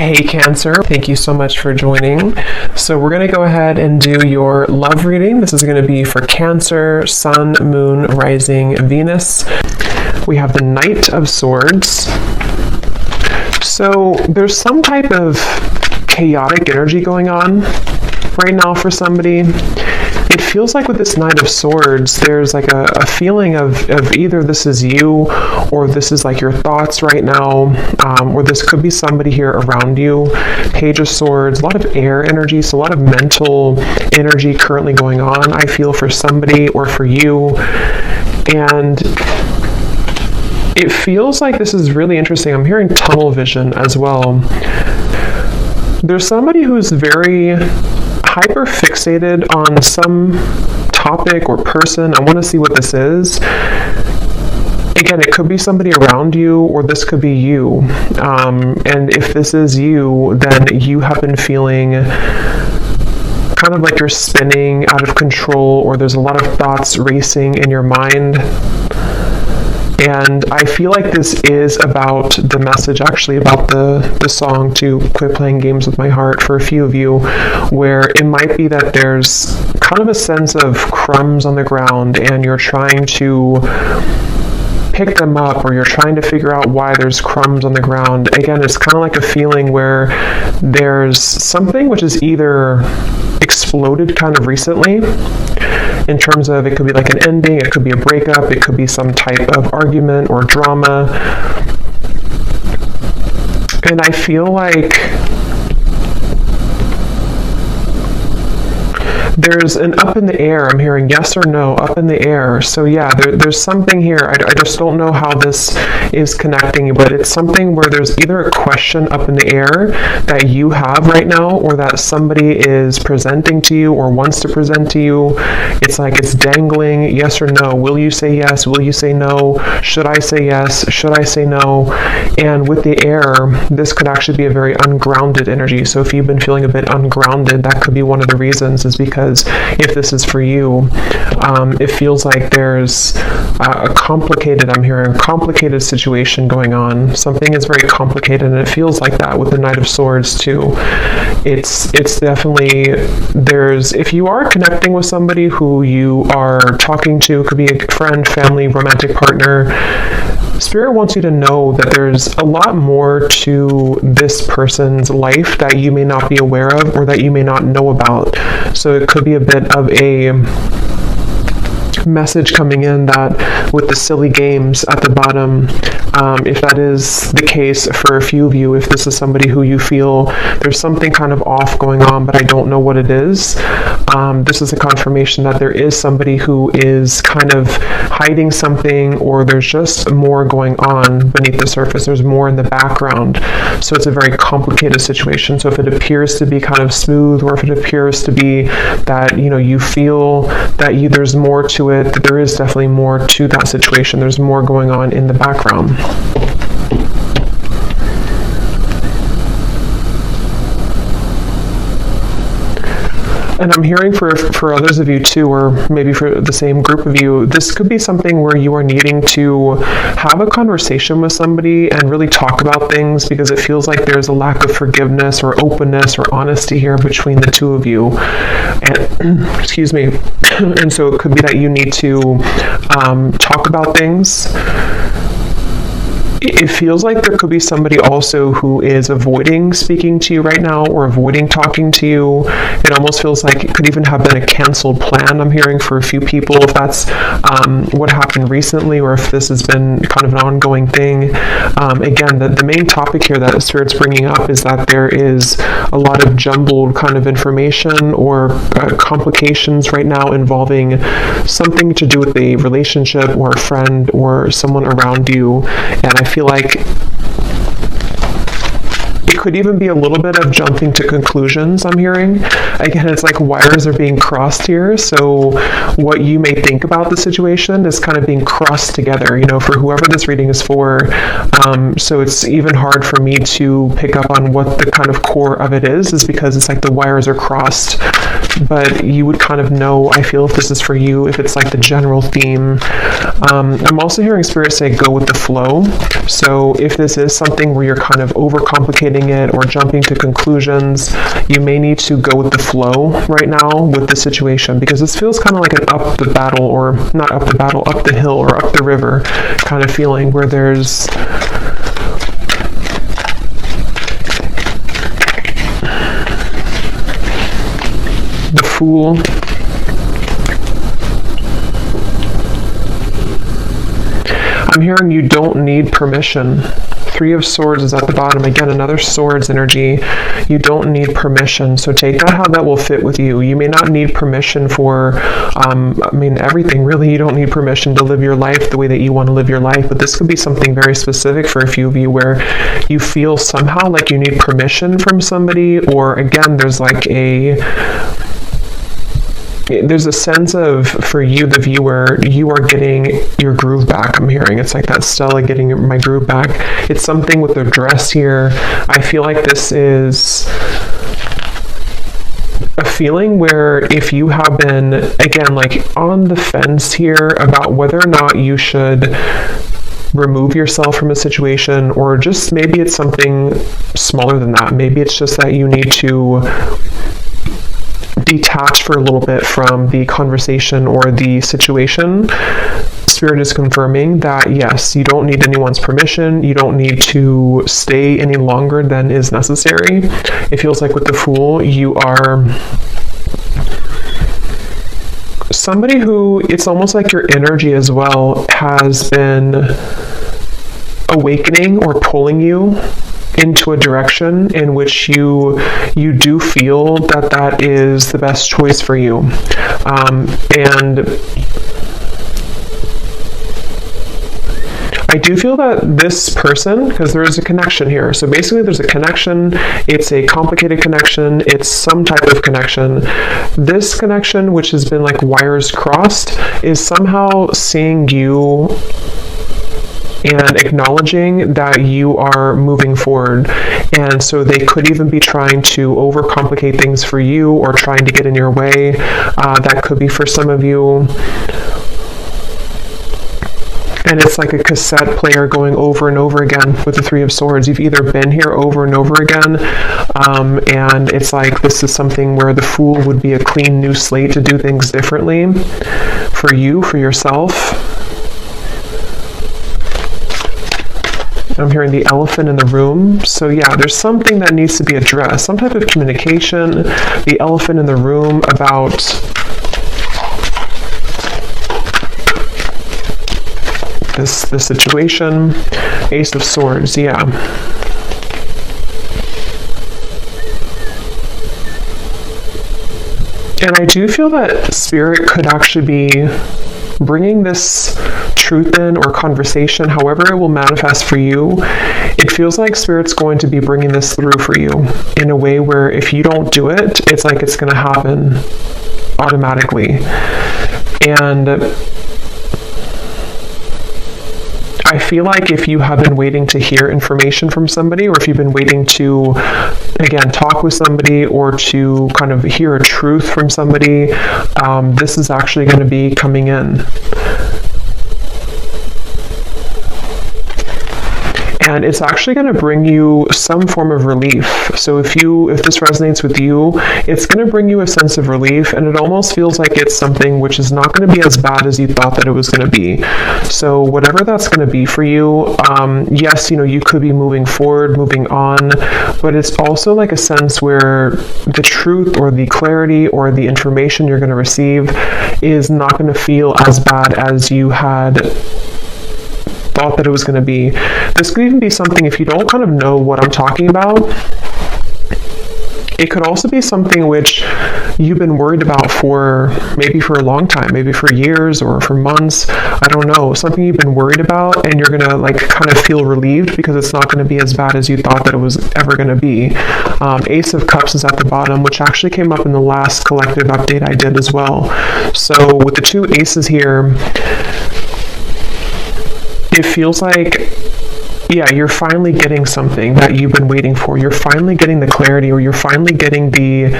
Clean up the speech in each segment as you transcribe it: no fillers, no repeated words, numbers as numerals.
Hey Cancer, thank you so much for joining. So we're going to go ahead and do your love reading. This is going to be for Cancer, Sun, Moon, Rising, Venus. We have the Knight of Swords. So there's some type of chaotic energy going on right now for somebody. It feels like with this Knight of Swords, there's like a feeling of either this is you or this is like your thoughts right now, or this could be somebody here around you. Page of Swords, a lot of air energy, so a lot of mental energy currently going on, I feel, for somebody or for you. And it feels like this is really interesting. I'm hearing tunnel vision as well. There's somebody who's very hyper fixated on some topic or person. I want to see what this is. Again, it could be somebody around you, or this could be you. And if this is you, then you have been feeling kind of like you're spinning out of control, or there's a lot of thoughts racing in your mind. And I feel like this is about the message, actually, about the song to Quit Playing Games with My Heart for a few of you, where it might be that there's kind of a sense of crumbs on the ground and you're trying to pick them up, or you're trying to figure out why there's crumbs on the ground. Again, it's kind of like a feeling where there's something which is either exploded kind of recently, in terms of it could be like an ending, it could be a breakup, it could be some type of argument or drama. And I feel like there's an up in the air. I'm hearing yes or no, up in the air. So yeah, there's something here. I just don't know how this is connecting, but it's something where there's either a question up in the air that you have right now, or that somebody is presenting to you or wants to present to you. It's like it's dangling, yes or no. Will you say yes? Will you say no? Should I say yes? Should I say no? And with the air, this could actually be a very ungrounded energy. So if you've been feeling a bit ungrounded, that could be one of the reasons, is because if this is for you, it feels like there's a complicated, I'm hearing a complicated situation going on. Something is very complicated, and it feels like that with the Knight of Swords too. It's definitely, if you are connecting with somebody who you are talking to, could be a friend, family, romantic partner, Spirit wants you to know that there's a lot more to this person's life that you may not be aware of, or that you may not know about. So it could be a bit of a message coming in that with the silly games at the bottom, if that is the case for a few of you, if this is somebody who you feel there's something kind of off going on, but I don't know what it is, this is a confirmation that there is somebody who is kind of hiding something, or there's just more going on beneath the surface. There's more in the background. So it's a very complicated situation. So if it appears to be kind of smooth, or if it appears to be that, you feel that there's more to it, that there is definitely more to that situation. There's more going on in the background. And I'm hearing for others of you too, or maybe for the same group of you, this could be something where you are needing to have a conversation with somebody and really talk about things, because it feels like there's a lack of forgiveness or openness or honesty here between the two of you. And excuse me. And so it could be that you need to talk about things. It feels like there could be somebody also who is avoiding speaking to you right now, or avoiding talking to you. It almost feels like it could even have been a canceled plan, I'm hearing, for a few people, if that's what happened recently, or if this has been kind of an ongoing thing. Again, the main topic here that Spirit's bringing up is that there is a lot of jumbled kind of information, or complications right now involving something to do with a relationship, or a friend, or someone around you. And I feel like it could even be a little bit of jumping to conclusions, I'm hearing. Again, it's like wires are being crossed here. So what you may think about the situation is kind of being crossed together, for whoever this reading is for. So it's even hard for me to pick up on what the kind of core of it is because it's like the wires are crossed but you would kind of know, I feel, if this is for you, if it's like the general theme. I'm also hearing Spirit say go with the flow. So if this is something where you're kind of overcomplicating it or jumping to conclusions, you may need to go with the flow right now with the situation, because this feels kind of like an up the battle, or not up the battle, up the hill or up the river kind of feeling, where there's the Fool. I'm hearing you don't need permission. Three of Swords is at the bottom. Again, another Swords energy. You don't need permission. So take that how that will fit with you. You may not need permission for, everything really. You don't need permission to live your life the way that you want to live your life. But this could be something very specific for a few of you, where you feel somehow like you need permission from somebody, or again, there's a sense of, for you, the viewer, you are getting your groove back. I'm hearing it's like that Stella getting my groove back. It's something with the dress here. I feel like this is a feeling where if you have been, again, like on the fence here about whether or not you should remove yourself from a situation, or just maybe it's something smaller than that. Maybe it's just that you need to detach for a little bit from the conversation or the situation. Spirit is confirming that yes, you don't need anyone's permission. You don't need to stay any longer than is necessary. It feels like with the Fool, you are somebody who, it's almost like your energy as well has been awakening or pulling you into a direction in which you do feel that is the best choice for you. And I do feel that this person, because there is a connection here. So basically there's a connection. It's a complicated connection. It's some type of connection. This connection, which has been like wires crossed, is somehow seeing you and acknowledging that you are moving forward. And so they could even be trying to overcomplicate things for you, or trying to get in your way. That could be for some of you. And it's like a cassette player going over and over again with the Three of Swords. You've either been here over and over again, and it's like this is something where the Fool would be a clean new slate to do things differently for you, for yourself. I'm hearing the elephant in the room. So yeah, there's something that needs to be addressed, some type of communication. The elephant in the room about this situation. Ace of Swords, yeah. And I do feel that Spirit could actually be bringing this truth in, or conversation, however it will manifest for you. It feels like Spirit's going to be bringing this through for you in a way where if you don't do it, it's like it's going to happen automatically. And I feel like if you have been waiting to hear information from somebody, or if you've been waiting to, again, talk with somebody, or to kind of hear a truth from somebody, this is actually going to be coming in. And it's actually going to bring you some form of relief. So if this resonates with you, it's going to bring you a sense of relief, and it almost feels like it's something which is not going to be as bad as you thought that it was going to be. So whatever that's going to be for you, yes, you could be moving forward, moving on, but it's also like a sense where the truth, or the clarity, or the information you're going to receive is not going to feel as bad as you had thought that it was going to be. This could even be something, if you don't kind of know what I'm talking about, it could also be something which you've been worried about maybe for a long time, maybe for years or for months. I don't know, something you've been worried about, and you're going to like kind of feel relieved because it's not going to be as bad as you thought that it was ever going to be. Ace of Cups is at the bottom, which actually came up in the last collective update I did as well. So with the two aces here, it feels like, yeah, you're finally getting something that you've been waiting for. You're finally getting the clarity, or you're finally getting the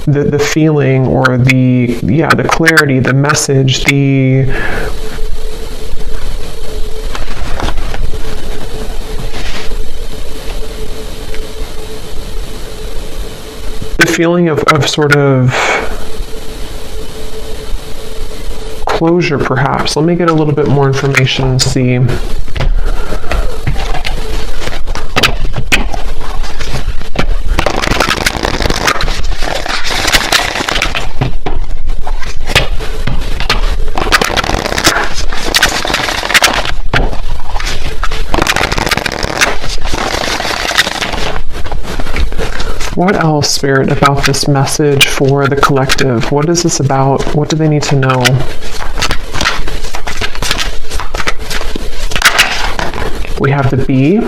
the feeling, or the clarity, the message, the feeling of sort of closure, perhaps. Let me get a little bit more information and see. What else, Spirit, about this message for the collective? What is this about? What do they need to know? We have the bee.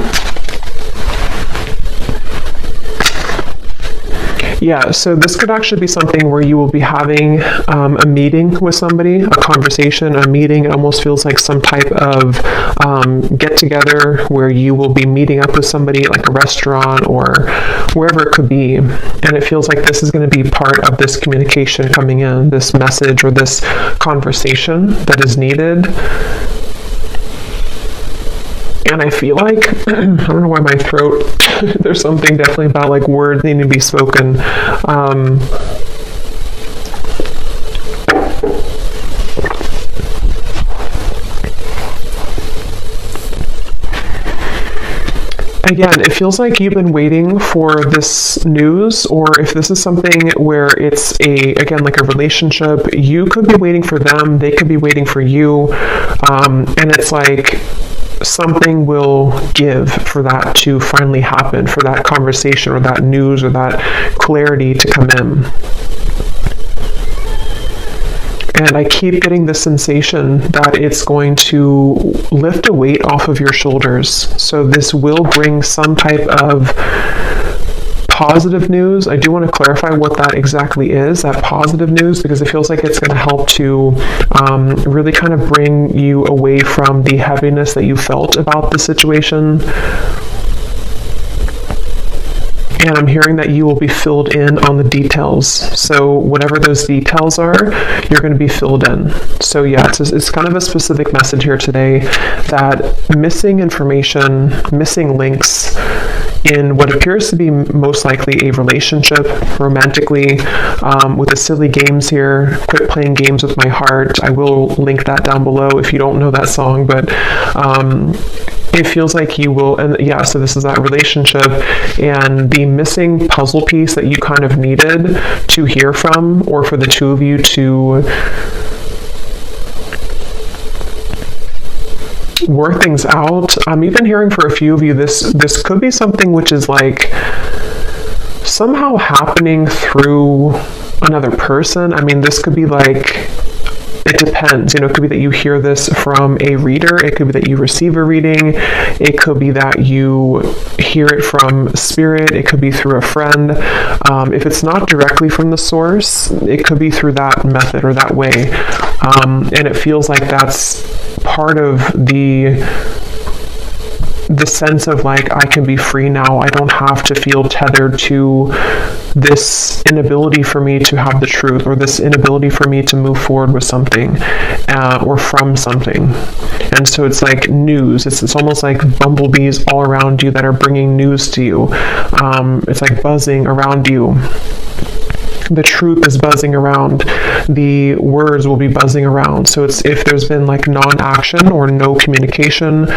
Yeah, so this could actually be something where you will be having a meeting with somebody, a conversation, a meeting. It almost feels like some type of get-together where you will be meeting up with somebody, like a restaurant or wherever it could be. And it feels like this is going to be part of this communication coming in, this message or this conversation that is needed. And I feel like, I don't know why my throat, there's something definitely about like words needing to be spoken. Again, it feels like you've been waiting for this news, or if this is something where it's again, like a relationship, you could be waiting for them, they could be waiting for you, and it's like, something will give for that to finally happen, for that conversation or that news or that clarity to come in. And I keep getting the sensation that it's going to lift a weight off of your shoulders. So this will bring some type of positive news. I do want to clarify what that exactly is, that positive news, because it feels like it's going to help to really kind of bring you away from the heaviness that you felt about the situation. And I'm hearing that you will be filled in on the details. So whatever those details are, you're going to be filled in. So yeah, it's kind of a specific message here today that missing information, missing links in what appears to be most likely a relationship, romantically, with the silly games here. Quit playing games with my heart. I will link that down below if you don't know that song, but it feels like you will, and yeah, so this is that relationship, and the missing puzzle piece that you kind of needed to hear from, or for the two of you to work things out. I'm even hearing for a few of you, this could be something which is like somehow happening through another person. I mean, this could be like, it depends, it could be that you hear this from a reader, it could be that you receive a reading, it could be that you hear it from spirit, it could be through a friend. If it's not directly from the source, it could be through that method or that way. And it feels like that's part of the sense of like, I can be free now. I don't have to feel tethered to this inability for me to have the truth, or this inability for me to move forward with something, or from something. And so it's like news. It's almost like bumblebees all around you that are bringing news to you. It's like buzzing around you. The truth is buzzing around. The words will be buzzing around. So it's, if there's been like non-action or no communication,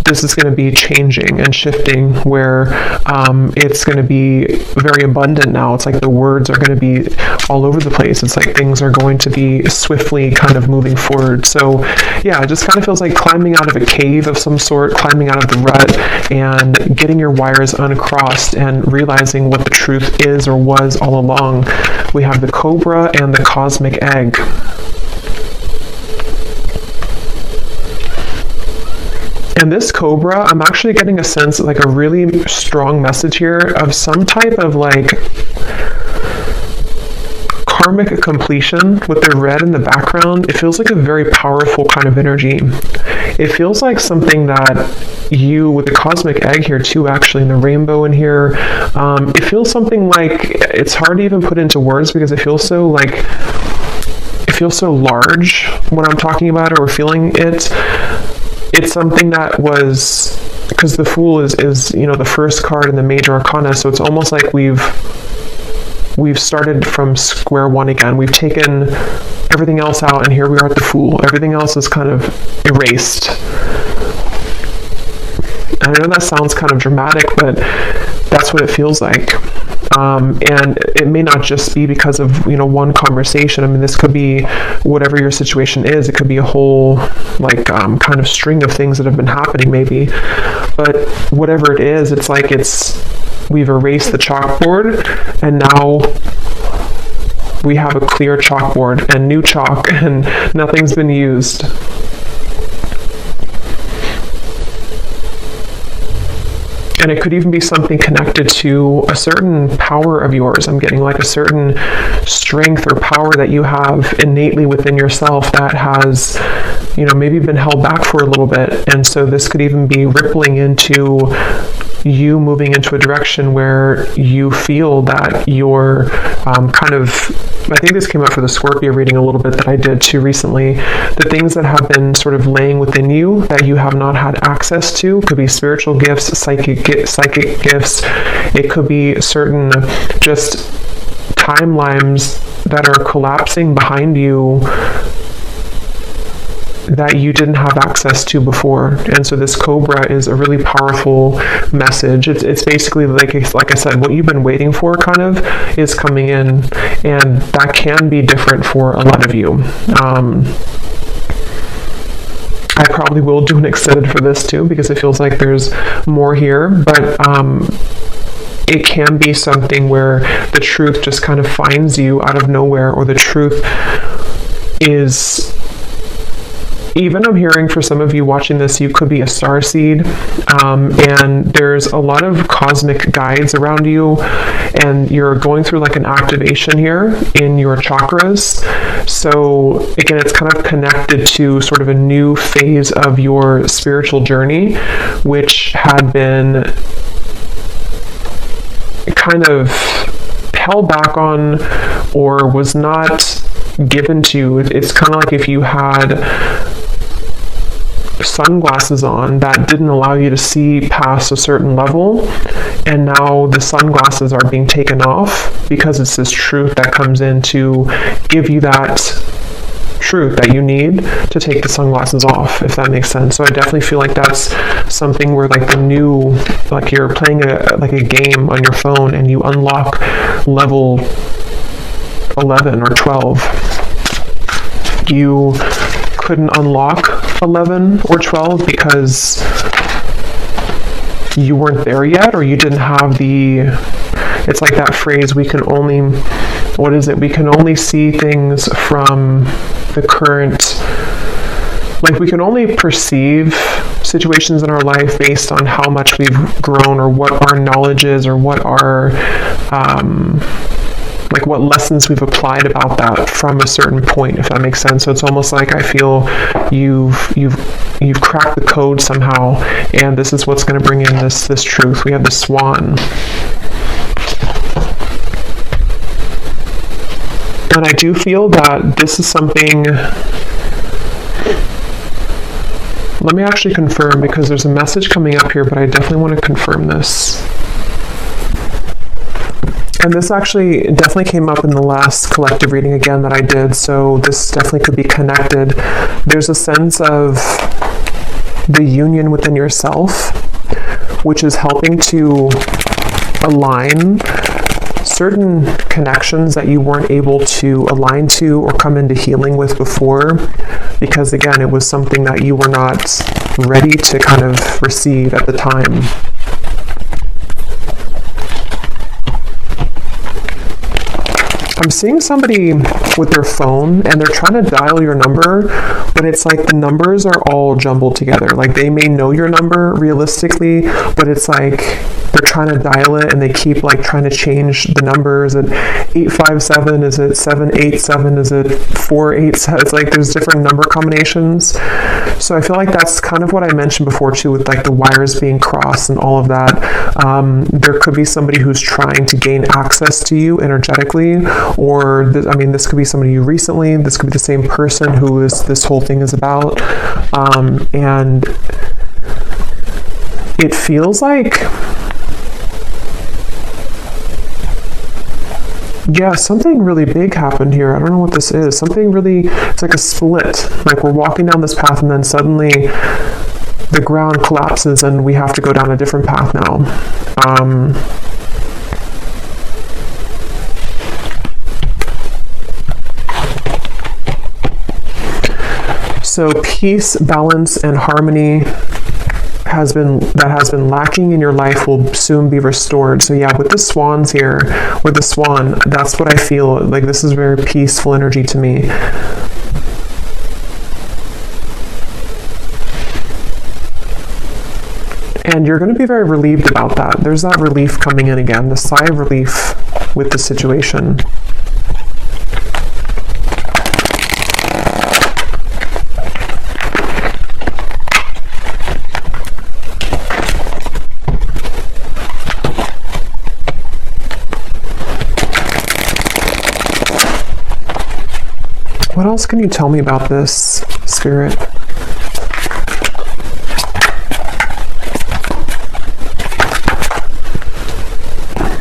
this is going to be changing and shifting, where it's going to be very abundant now. It's like the words are going to be all over the place. It's like things are going to be swiftly kind of moving forward. So yeah, it just kind of feels like climbing out of a cave of some sort, climbing out of the rut and getting your wires uncrossed and realizing what the truth is or was all along. We have the cobra and the cosmic egg. And this cobra, I'm actually getting a sense, like a really strong message here of some type of like karmic completion with the red in the background. It feels like a very powerful kind of energy. it feels like something that you, with the cosmic egg here too, actually, and the rainbow in here, it feels something like, it's hard to even put into words because it feels so like, it feels so large when I'm talking about it or feeling it. It's something that was, because the Fool is the first card in the major arcana, so it's almost like we've started from square one again. We've taken everything else out, and here we are at the Fool. Everything else is kind of erased. I know that sounds kind of dramatic, but that's what it feels like. And it may not just be because of, one conversation. I mean, this could be whatever your situation is. It could be a whole, kind of string of things that have been happening, maybe. But whatever it is, it's like we've erased the chalkboard, and now we have a clear chalkboard and new chalk, and nothing's been used. And it could even be something connected to a certain power of yours. I'm getting like a certain strength or power that you have innately within yourself that has, maybe been held back for a little bit. And so this could even be rippling into you moving into a direction where you feel that you're I think this came up for the Scorpio reading a little bit that I did too recently. The things that have been sort of laying within you that you have not had access to could be spiritual gifts, psychic gifts. It could be certain just timelines that are collapsing behind you that you didn't have access to before. And so this Cobra is a really powerful message. It's basically like I said, what you've been waiting for kind of is coming in, and that can be different for a lot of you. I probably will do an extended for this too because it feels like there's more here, but it can be something where the truth just kind of finds you out of nowhere, or the truth is, even I'm hearing for some of you watching this, you could be a starseed, and there's a lot of cosmic guides around you, and you're going through like an activation here in your chakras. So again, it's kind of connected to sort of a new phase of your spiritual journey, which had been kind of held back on or was not given to you. It's kind of like if you had sunglasses on that didn't allow you to see past a certain level, and now the sunglasses are being taken off because it's this truth that comes in to give you that truth that you need to take the sunglasses off, if that makes sense. So I definitely feel like that's something where like the new, like you're playing a game on your phone and you unlock level 11 or 12. You couldn't unlock 11 or 12 because you weren't there yet, or you didn't have it's like that phrase, we can only see things from the current, like we can only perceive situations in our life based on how much we've grown, or what our knowledge is, or what our what lessons we've applied about that from a certain point, if that makes sense. So it's almost like I feel you've cracked the code somehow, and this is what's going to bring in this truth. We have the Swan. And I do feel that this is something, let me actually confirm, because there's a message coming up here, but I definitely want to confirm this. And this actually definitely came up in the last collective reading again that I did, so this definitely could be connected. There's a sense of the union within yourself, which is helping to align certain connections that you weren't able to align to or come into healing with before, because again, it was something that you were not ready to kind of receive at the time. I'm seeing somebody with their phone and they're trying to dial your number, but it's like the numbers are all jumbled together. Like they may know your number realistically, but it's like they're trying to dial it and they keep like trying to change the numbers. At 857, is it 787, is it 487? It's like there's different number combinations. So I feel like that's kind of what I mentioned before too, with like the wires being crossed and all of that. There could be somebody who's trying to gain access to you energetically, or this could be somebody you recently, this could be the same person who is this whole thing is about. And it feels like, yeah, something really big happened here. I don't know what this is. Something really, it's like a split. Like we're walking down this path and then suddenly the ground collapses and we have to go down a different path now. So peace, balance, and harmony has been lacking in your life will soon be restored. So yeah, with the swans here, with the swan, that's what I feel. Like this is very peaceful energy to me. And you're going to be very relieved about that. There's that relief coming in again, the sigh of relief with the situation. What else can you tell me about this, Spirit?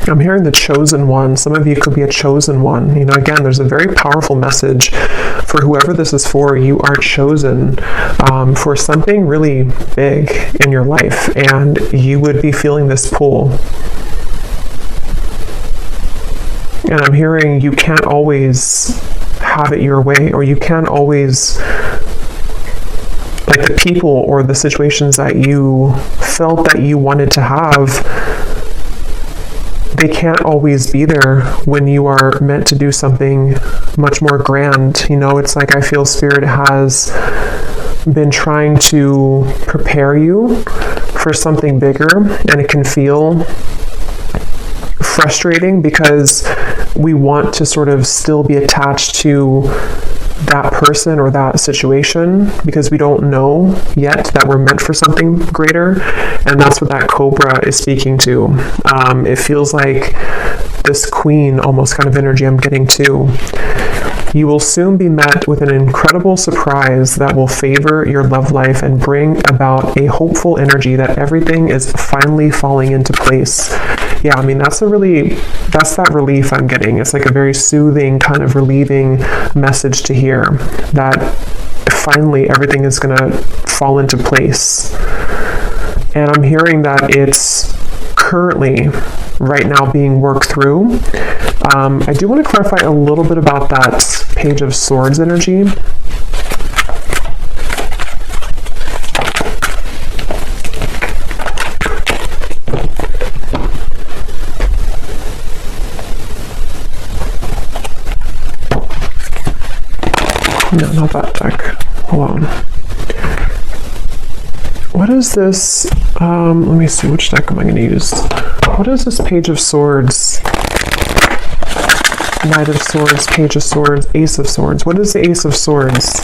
I'm hearing the chosen one. Some of you could be a chosen one. You know, again, there's a very powerful message for whoever this is for. You are chosen for something really big in your life, and you would be feeling this pull. And I'm hearing you can't always have it your way, or you can't always, like the people or the situations that you felt that you wanted to have, they can't always be there when you are meant to do something much more grand. You know, it's like I feel Spirit has been trying to prepare you for something bigger, and it can feel frustrating because we want to sort of still be attached to that person or that situation because we don't know yet that we're meant for something greater. And that's what that cobra is speaking to. It feels like this queen almost kind of energy I'm getting too. You will soon be met with an incredible surprise that will favor your love life and bring about a hopeful energy that everything is finally falling into place. Yeah, I mean, that's that relief I'm getting. It's like a very soothing, kind of relieving message to hear that finally everything is going to fall into place. And I'm hearing that it's currently right now being worked through. I do want to clarify a little bit about that Page of Swords energy. No, not that deck. Hold on. What is this? Let me see, which deck am I going to use? What is this Page of Swords? Knight of Swords, Page of Swords, Ace of Swords. What is the Ace of Swords?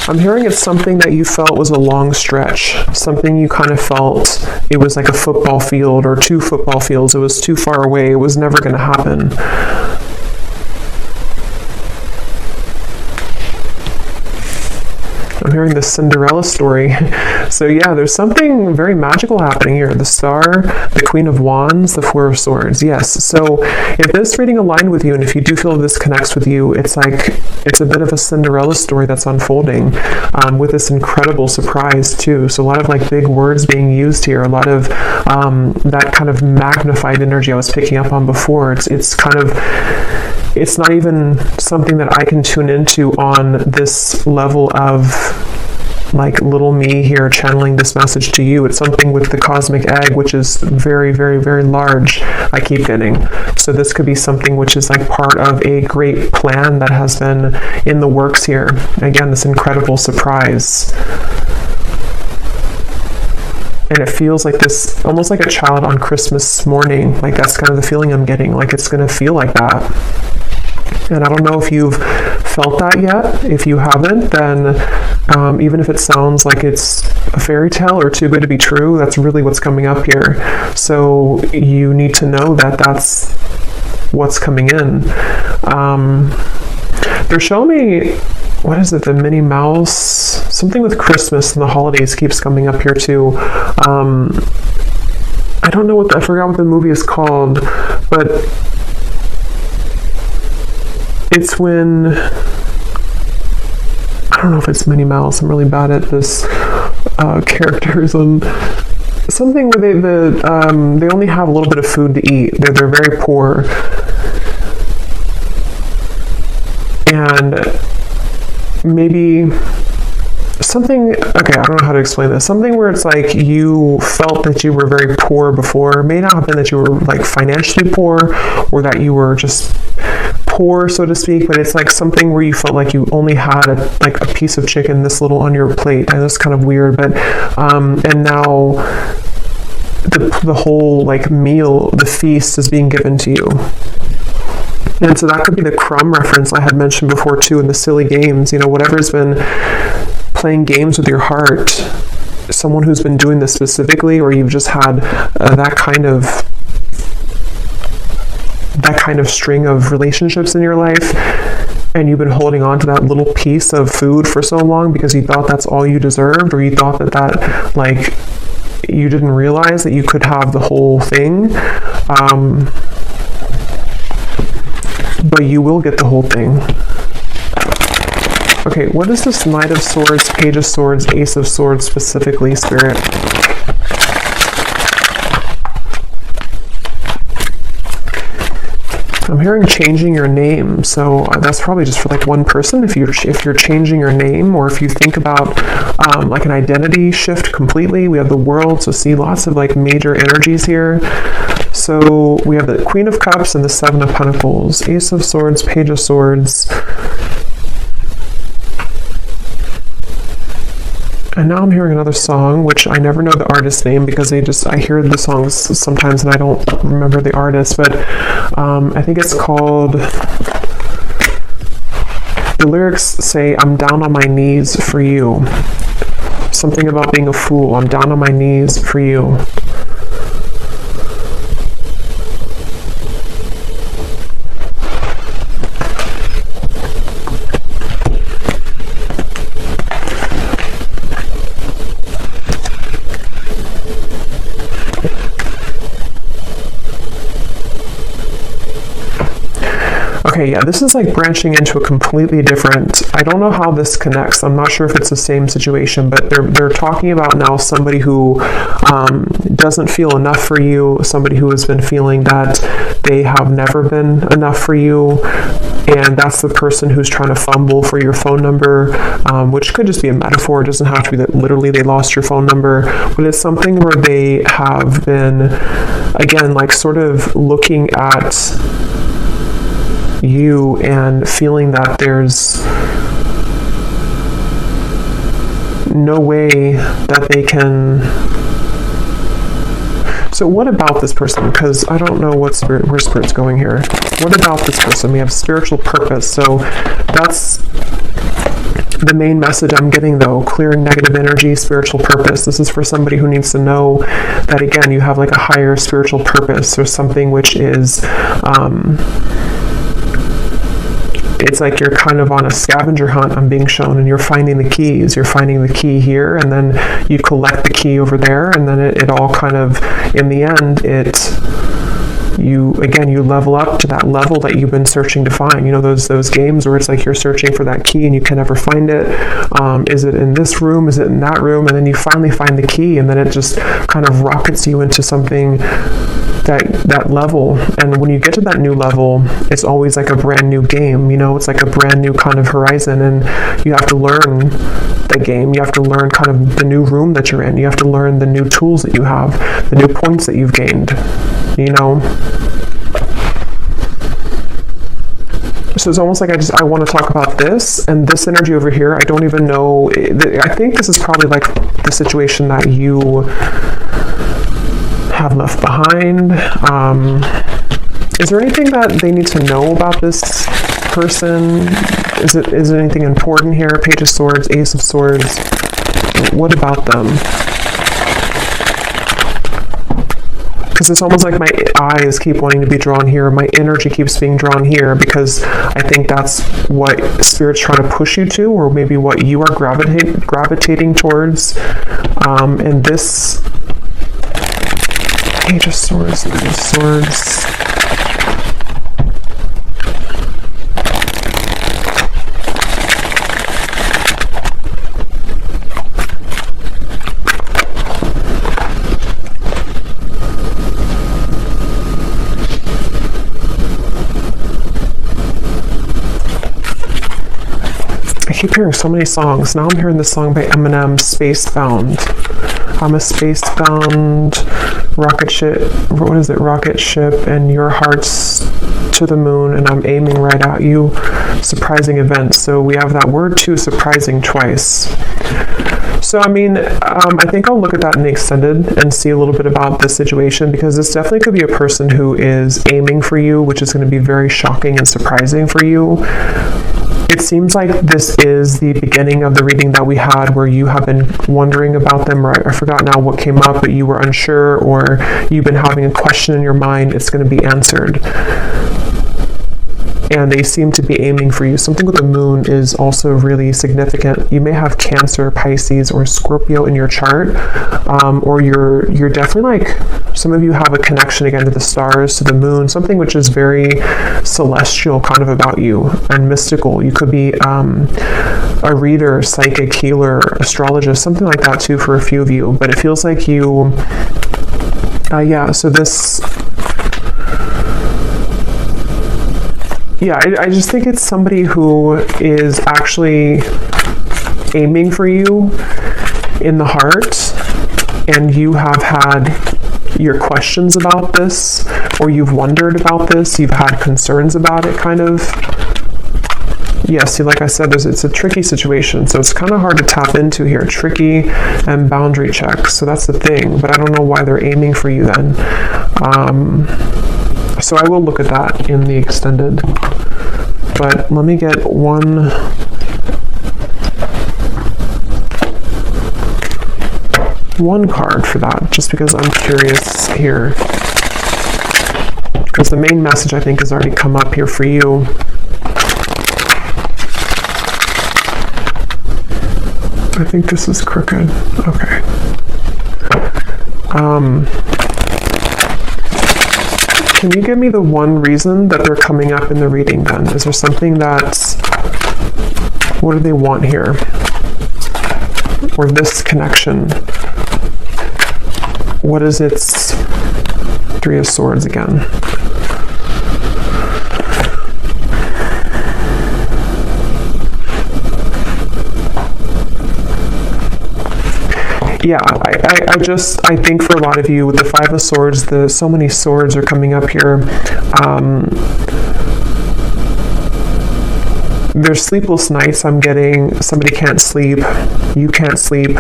I'm hearing it's something that you felt was a long stretch. Something you kind of felt it was like a football field or 2 football fields. It was too far away. It was never going to happen. I'm hearing the Cinderella story. So yeah, there's something very magical happening here. The Star, the Queen of Wands, the Four of Swords. Yes. So if this reading aligned with you, and if you do feel this connects with you, it's like, it's a bit of a Cinderella story that's unfolding with this incredible surprise too. So a lot of like big words being used here, a lot of that kind of magnified energy I was picking up on before. It's kind of, it's not even something that I can tune into on this level of like little me here channeling this message to you. It's something with the cosmic egg, which is very, very, very large, I keep getting. So this could be something which is like part of a great plan that has been in the works here. Again, this incredible surprise. And it feels like this, almost like a child on Christmas morning. Like that's kind of the feeling I'm getting. Like it's going to feel like that. And I don't know if you've felt that yet. If you haven't, then even if it sounds like it's a fairy tale or too good to be true, that's really what's coming up here. So you need to know that that's what's coming in. They're showing me, what is it, the Minnie Mouse, something with Christmas and the holidays keeps coming up here too. I don't know I forgot what the movie is called, but it's when, I don't know if it's Minnie Mouse, I'm really bad at this, characters, and something where they only have a little bit of food to eat. They're very poor. And maybe something, okay, I don't know how to explain this. Something where it's like you felt that you were very poor before. It may not have been that you were like financially poor or that you were just poor, so to speak, but it's like something where you felt like you only had a piece of chicken this little on your plate. And that's kind of weird, but and now the whole like meal, the feast is being given to you. And so that could be the crumb reference I had mentioned before too in the silly games, whatever's been playing games with your heart, someone who's been doing this specifically, or you've just had that kind of string of relationships in your life, and you've been holding on to that little piece of food for so long because you thought that's all you deserved, or you thought that like you didn't realize that you could have the whole thing. But you will get the whole thing. Okay, what is this Knight of Swords, Page of Swords, Ace of Swords specifically, Spirit? I'm hearing changing your name, so that's probably just for like one person. If you're changing your name, or if you think about like an identity shift completely, we have the World, so see lots of like major energies here. So we have the Queen of Cups and the Seven of Pentacles, Ace of Swords, Page of Swords. And now I'm hearing another song, which I never know the artist's name because I hear the songs sometimes and I don't remember the artist, but I think it's called, the lyrics say, I'm down on my knees for you. Something about being a fool. I'm down on my knees for you. Okay, yeah, this is like branching into a completely different, I don't know how this connects. I'm not sure if it's the same situation, but they're talking about now somebody who doesn't feel enough for you, somebody who has been feeling that they have never been enough for you, and that's the person who's trying to fumble for your phone number, which could just be a metaphor. It doesn't have to be that literally they lost your phone number, but it's something where they have been, again, like sort of looking at you and feeling that there's no way that they can. So what about this person? Because I don't know where Spirit's going here. What about this person? We have spiritual purpose. So that's the main message I'm getting, though. Clearing negative energy, spiritual purpose. This is for somebody who needs to know that, again, you have like a higher spiritual purpose or something which is it's like you're kind of on a scavenger hunt, I'm being shown, and you're finding the keys. You're finding the key here, and then you collect the key over there, and then it all kind of, in the end, you level up to that level that you've been searching to find. Those games where it's like you're searching for that key and you can never find it. Is it in this room? Is it in that room? And then you finally find the key, and then it just kind of rockets you into something, that level. And when you get to that new level, it's always like a brand new game. It's like a brand new kind of horizon, and you have to learn the game. You have to learn kind of the new room that you're in. You have to learn the new tools that you have, the new points that you've gained. So it's almost like I want to talk about this and this energy over here. I don't even know. I think this is probably like the situation that you have left behind. Is there anything that they need to know about this person? Is it anything important here? Page of Swords, Ace of Swords. What about them? Because it's almost like my eyes keep wanting to be drawn here. My energy keeps being drawn here, because I think that's what Spirit's trying to push you to, or maybe what you are gravitating towards. And this Page of Swords, Page of Swords. I keep hearing so many songs. Now I'm hearing this song by Eminem, Spacebound. I'm a spacebound rocket ship. What is it? Rocket ship, and your heart's to the moon, and I'm aiming right at you. Surprising events. So we have that word too, surprising, twice. So, I think I'll look at that in the extended and see a little bit about this situation, because this definitely could be a person who is aiming for you, which is going to be very shocking and surprising for you. It seems like this is the beginning of the reading that we had, where you have been wondering about them, or I forgot now what came up, but you were unsure, or you've been having a question in your mind. It's going to be answered. And they seem to be aiming for you. Something with the moon is also really significant. You may have Cancer, Pisces, or Scorpio in your chart, or you're definitely like, some of you have a connection again to the stars, to the moon, something which is very celestial kind of about you and mystical. You could be a reader, psychic, healer, astrologist, something like that too for a few of you. But it feels like you, so this, I just think it's somebody who is actually aiming for you in the heart, and you have had your questions about this, or you've wondered about this, you've had concerns about it, kind of. Yeah, see, like I said, it's a tricky situation, so it's kind of hard to tap into here. Tricky and boundary checks, so that's the thing, but I don't know why they're aiming for you then. So I will look at that in the extended. But let me get one card for that, just because I'm curious here. Because the main message, I think, has already come up here for you. I think this is crooked. Okay. Can you give me the one reason that they're coming up in the reading then? Is there something that's, what do they want here? Or this connection? What is its Three of Swords again? Yeah, I think for a lot of you with the Five of Swords, so many swords are coming up here. There's sleepless nights. I'm getting somebody can't sleep, you can't sleep.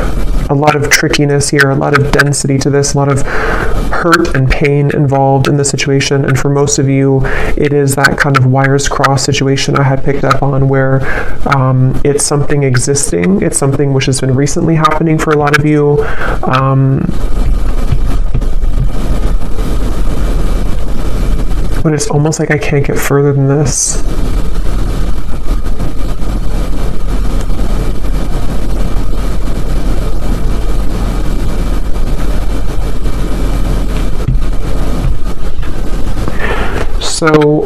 A lot of trickiness here, a lot of density to this, a lot of hurt and pain involved in the situation. And for most of you, it is that kind of wires crossed situation I had picked up on, where it's something existing, it's something which has been recently happening for a lot of you. But it's almost like I can't get further than this. So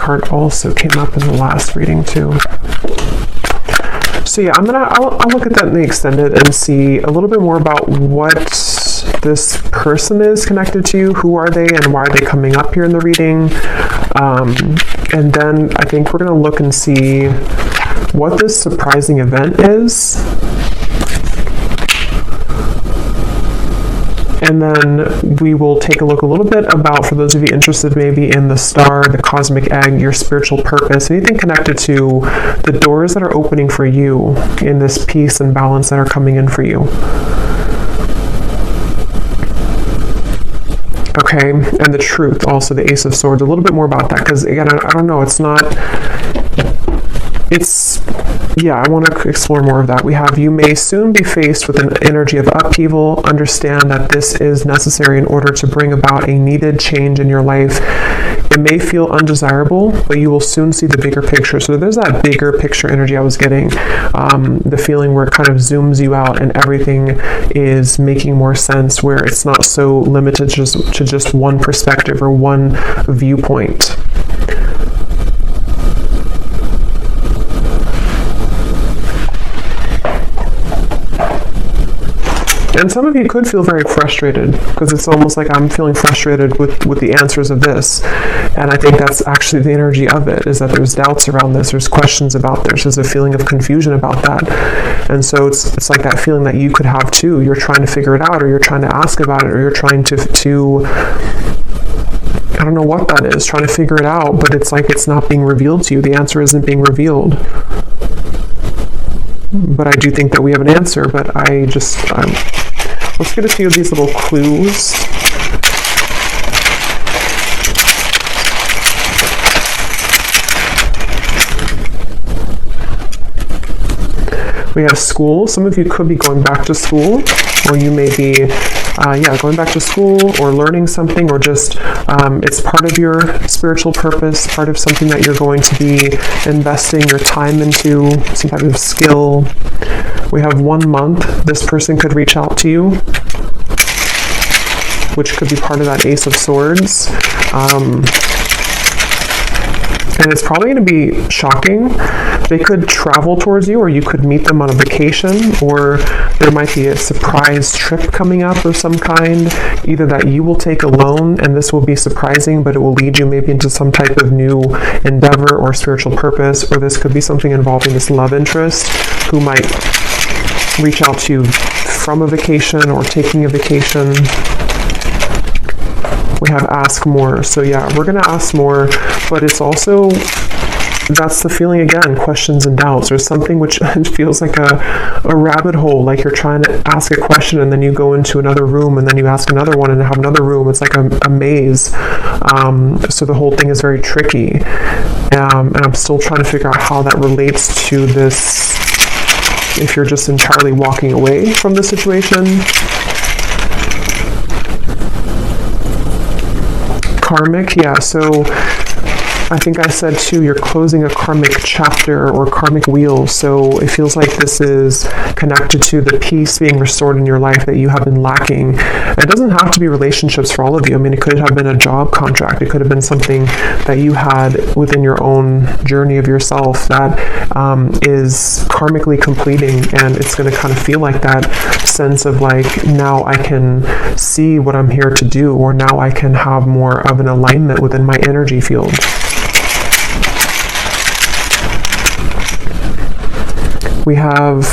card also came up in the last reading too. So yeah, I'll look at that in the extended and see a little bit more about what this person is connected to, who are they, and why are they coming up here in the reading. And then I think we're going to look and see what this surprising event is. And then we will take a look a little bit about, for those of you interested maybe in the star, the cosmic egg, your spiritual purpose, anything connected to the doors that are opening for you in this peace and balance that are coming in for you. Okay, and the truth, also the Ace of Swords, a little bit more about that, because again, I don't know, I want to explore more of that. We have, you may soon be faced with an energy of upheaval. Understand that this is necessary in order to bring about a needed change in your life. It may feel undesirable, but you will soon see the bigger picture. So there's that bigger picture energy I was getting, the feeling where it kind of zooms you out and everything is making more sense, where it's not so limited to just one perspective or one viewpoint. And some of you could feel very frustrated, because it's almost like I'm feeling frustrated with the answers of this. And I think that's actually the energy of it, is that there's doubts around this, there's questions about this, there's a feeling of confusion about that. And so it's like that feeling that you could have too. You're trying to figure it out, or you're trying to ask about it, or you're trying to I don't know what that is, trying to figure it out, but it's like it's not being revealed to you. The answer isn't being revealed. But I do think that we have an answer, but let's get a few of these little clues. We have school. Some of you could be going back to school, or you may be going back to school or learning something, or just it's part of your spiritual purpose, part of something that you're going to be investing your time into, some type of skill. We have 1 month. This person could reach out to you, which could be part of that Ace of Swords. And it's probably going to be shocking. They could travel towards you, or you could meet them on a vacation, or there might be a surprise trip coming up of some kind, either that you will take alone, and this will be surprising, but it will lead you maybe into some type of new endeavor or spiritual purpose, or this could be something involving this love interest who might reach out to you from a vacation or taking a vacation. We have ask more. So yeah, we're going to ask more, but it's also, that's the feeling again, questions and doubts. There's something which feels like a rabbit hole, like you're trying to ask a question and then you go into another room and then you ask another one and have another room. It's like a maze. So the whole thing is very tricky. And I'm still trying to figure out how that relates to this, if you're just entirely walking away from the situation. Karmic, yeah, so I think I said too, you're closing a karmic chapter or karmic wheel, so it feels like this is connected to the peace being restored in your life that you have been lacking. It doesn't have to be relationships for all of you. I mean, it could have been a job contract. It could have been something that you had within your own journey of yourself that is karmically completing, and it's going to kind of feel like that sense of like, now I can see what I'm here to do, or now I can have more of an alignment within my energy field. We have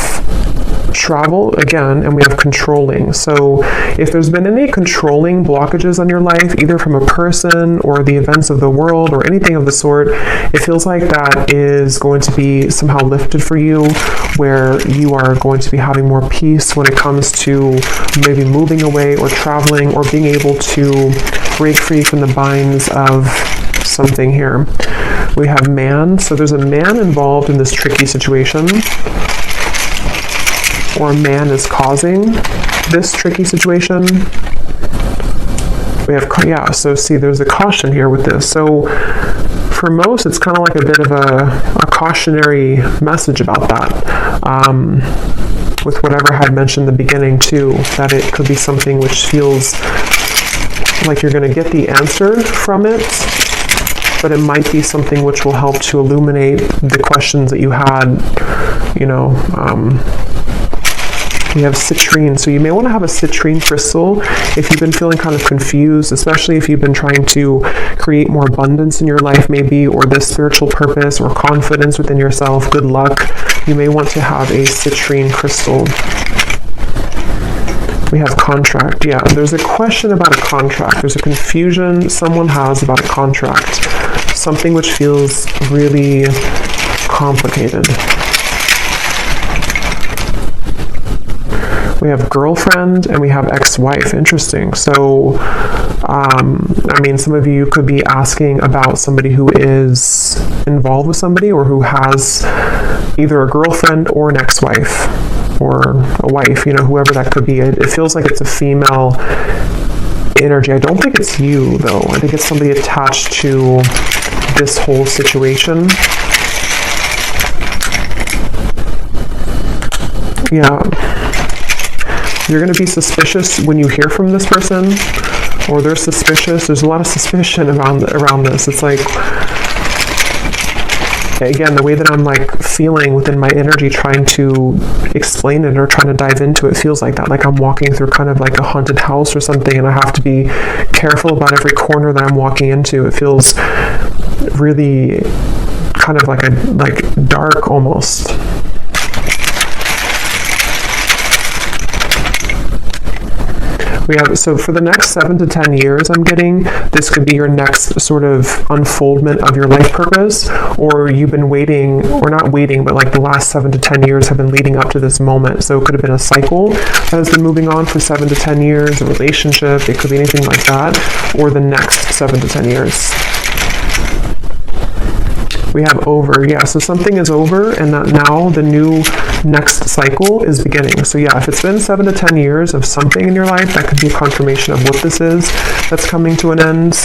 travel again, and we have controlling. So if there's been any controlling blockages on your life, either from a person or the events of the world or anything of the sort, it feels like that is going to be somehow lifted for you, where you are going to be having more peace when it comes to maybe moving away or traveling or being able to break free from the binds of something here. We have man, so there's a man involved in this tricky situation, or a man is causing this tricky situation. We have, yeah, so see, there's a caution here with this. So for most, it's kind of like a bit of a cautionary message about that. With whatever I had mentioned in the beginning too, that it could be something which feels like you're going to get the answer from it, but it might be something which will help to illuminate the questions that you had, you know. We have citrine, so you may want to have a citrine crystal if you've been feeling kind of confused, especially if you've been trying to create more abundance in your life maybe, or this spiritual purpose or confidence within yourself, good luck. You may want to have a citrine crystal. We have contract. Yeah, there's a question about a contract. There's a confusion someone has about a contract. Something which feels really complicated. We have girlfriend and we have ex-wife. Interesting. So, I mean, some of you could be asking about somebody who is involved with somebody, or who has either a girlfriend or an ex-wife, or a wife, you know, whoever that could be. It feels like it's a female energy. I don't think it's you, though. I think it's somebody attached to this whole situation. Yeah. You're going to be suspicious when you hear from this person, or they're suspicious. There's a lot of suspicion around this. It's like, again, the way that I'm like feeling within my energy trying to explain it or trying to dive into it feels like that. Like I'm walking through kind of like a haunted house or something, and I have to be careful about every corner that I'm walking into. It feels really kind of like dark almost. We have, so for the next 7 to 10 years, I'm getting, this could be your next sort of unfoldment of your life purpose, or you've been waiting, or not waiting, but like the last 7 to 10 years have been leading up to this moment. So it could have been a cycle that has been moving on for 7 to 10 years, a relationship, it could be anything like that, or the next 7 to 10 years. We have over, yeah, so something is over, and that now the new next cycle is beginning. So yeah, if it's been 7 to 10 years of something in your life, that could be a confirmation of what this is that's coming to an end.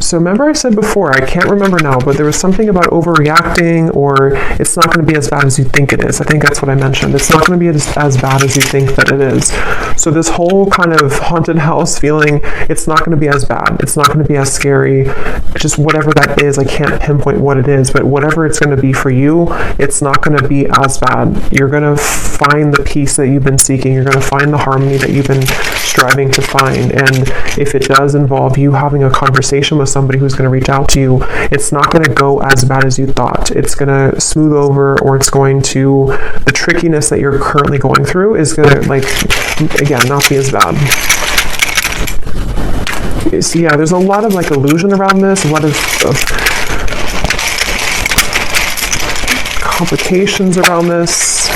So remember I said before, I can't remember now, but there was something about overreacting, or it's not going to be as bad as you think it is. I think that's what I mentioned. It's not going to be as bad as you think that it is. So this whole kind of haunted house feeling, it's not going to be as bad. It's not going to be as scary. Just whatever that is, I can't pinpoint what it is, but whatever it's going to be for you, it's not going to be as bad. You're going to find the peace that you've been seeking. You're going to find the harmony that you've been striving to find. And if it does involve you having a conversation with somebody who's going to reach out to you, it's not going to go as bad as you thought. It's going to smooth over, or it's going to, the trickiness that you're currently going through is going to, like, again, not be as bad. So yeah, there's a lot of like illusion around this, a lot of complications around this.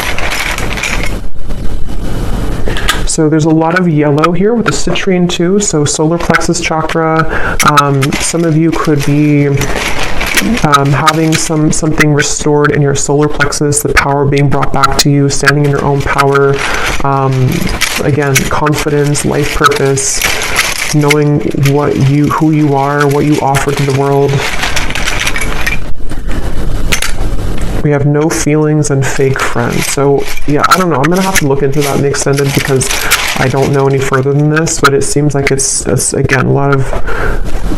So there's a lot of yellow here with the citrine too, so solar plexus chakra. Some of you could be having something restored in your solar plexus, the power being brought back to you, standing in your own power. Again, confidence, life purpose, knowing who you are, what you offer to the world. We have no feelings and fake friends. So yeah, I don't know. I'm going to have to look into that in the extended, because I don't know any further than this, but it seems like it's again, a lot of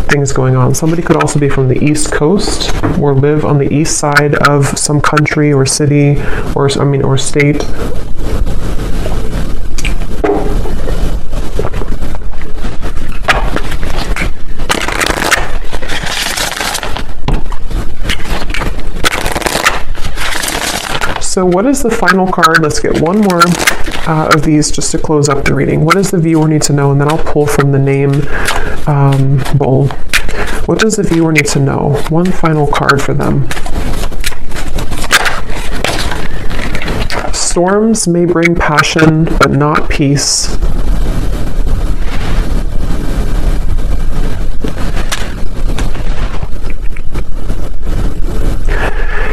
things going on. Somebody could also be from the East Coast, or live on the east side of some country or city, or state. So what is the final card? Let's get one more of these just to close up the reading. What does the viewer need to know? And then I'll pull from the name bowl. What does the viewer need to know? One final card for them. Storms may bring passion, but not peace.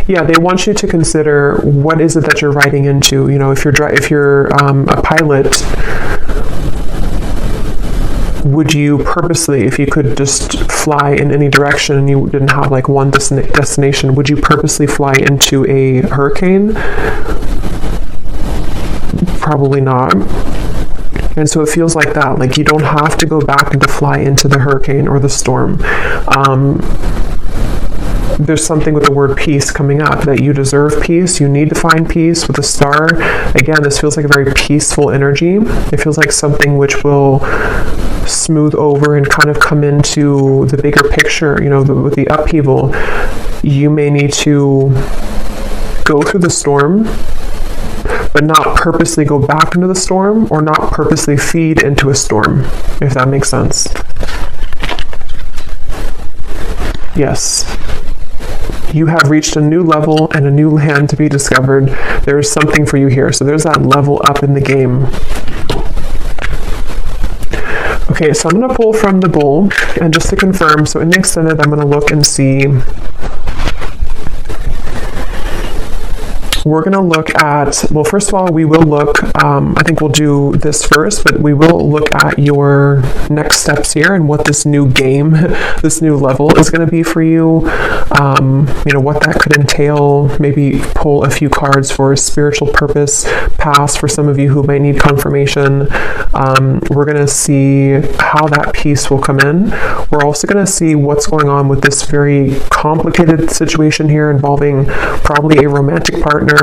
Yeah, they want you to consider what is it that you're riding into. You know, if you're a pilot, would you purposely, if you could just fly in any direction and you didn't have like one destination, would you purposely fly into a hurricane? Probably not. And so it feels like that. Like you don't have to go back and to fly into the hurricane or the storm. There's something with the word peace coming up, that you deserve peace. You need to find peace with a star. Again, this feels like a very peaceful energy. It feels like something which will smooth over and kind of come into the bigger picture. You know, with the upheaval, you may need to go through the storm, but not purposely go back into the storm, or not purposely feed into a storm, if that makes sense. Yes. You have reached a new level and a new land to be discovered. There is something for you here. So there's that level up in the game. Okay, so I'm going to pull from the bowl, and just to confirm, so in the extended, I'm going to look and see. We're going to look at, well, first of all, we will look, I think we'll do this first, but we will look at your next steps here and what this new game, this new level is going to be for you. You know, what that could entail. Maybe pull a few cards for a spiritual purpose past for some of you who might need confirmation. We're going to see how that piece will come in. We're also going to see what's going on with this very complicated situation here involving probably a romantic partner,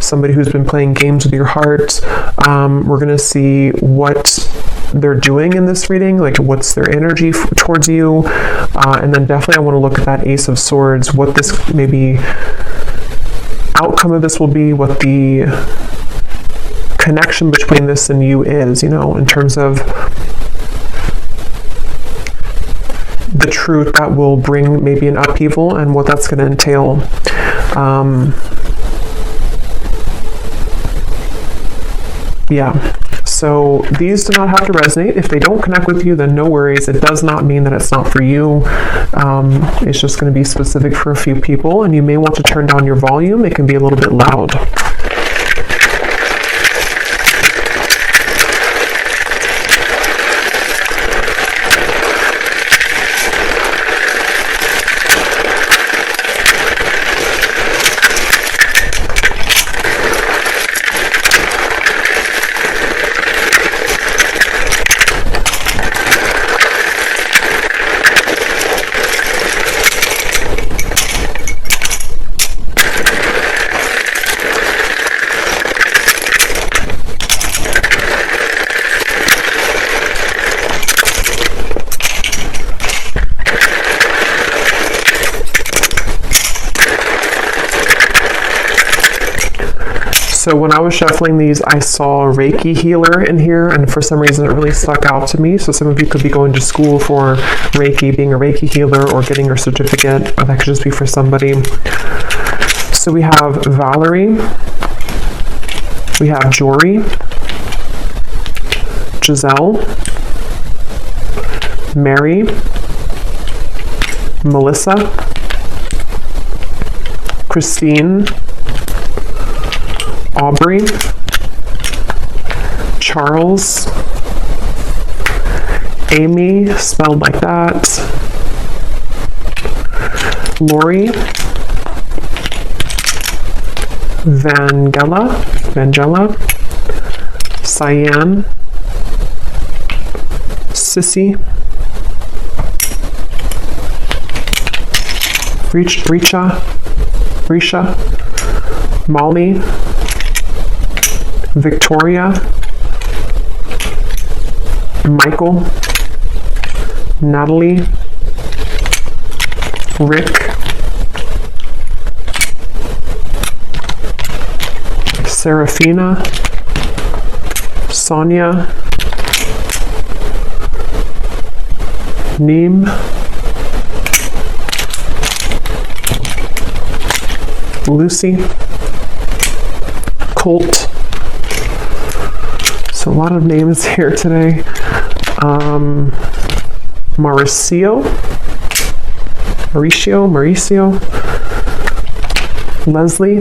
somebody who's been playing games with your heart. We're going to see what they're doing in this reading, like what's their energy towards you, and then definitely I want to look at that Ace of Swords, what this maybe outcome of this will be, what the connection between this and you is, you know, in terms of the truth that will bring maybe an upheaval and what that's going to entail. Yeah, so these do not have to resonate. If they don't connect with you, then no worries. It does not mean that it's not for you. It's just going to be specific for a few people, and you may want to turn down your volume. It can be a little bit loud. So when I was shuffling these, I saw Reiki healer in here, and for some reason it really stuck out to me. So some of you could be going to school for Reiki, being a Reiki healer, or getting your certificate, or that could just be for somebody. So we have Valerie, we have Jory, Giselle, Mary, Melissa, Christine, Aubrey, Charles, Amy, spelled like that, Lori, Vangela, Cyan, Sissy, Risha, Molly, Victoria, Michael, Natalie, Rick, Serafina, Sonia, Neem, Lucy, Colt. So a lot of names here today. Mauricio, Leslie,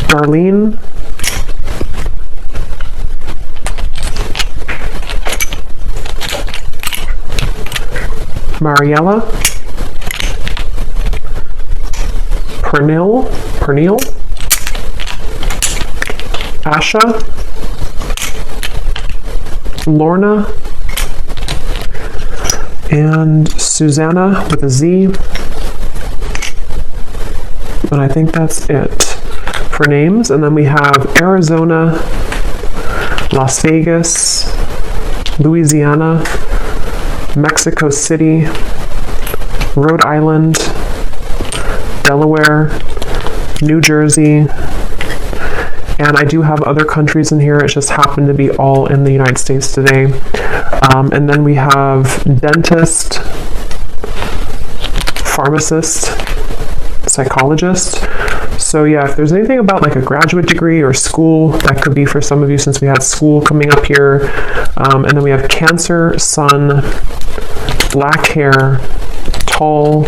Darlene, Mariella, Pernil, Asha, Lorna, and Susanna with a Z. And I think that's it for names. And then we have Arizona, Las Vegas, Louisiana, Mexico City, Rhode Island, Delaware, New Jersey, and I do have other countries in here. It just happened to be all in the United States today. And then we have dentist, pharmacist, psychologist. So yeah, if there's anything about like a graduate degree or school, that could be for some of you since we had school coming up here. And then we have Cancer, Sun, black hair, tall,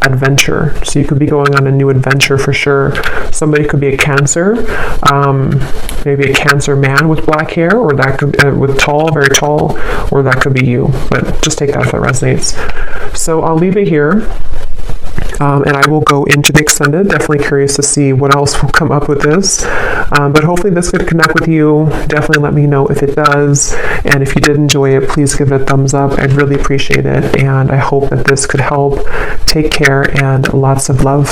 adventure. So you could be going on a new adventure for sure. Somebody could be a Cancer, maybe a Cancer man with black hair, or that could with tall, very tall, or that could be you. But just take that if that resonates. So I'll leave it here. And I will go into the extended. Definitely curious to see what else will come up with this. But hopefully this could connect with you. Definitely let me know if it does. And if you did enjoy it, please give it a thumbs up. I'd really appreciate it. And I hope that this could help. Take care and lots of love.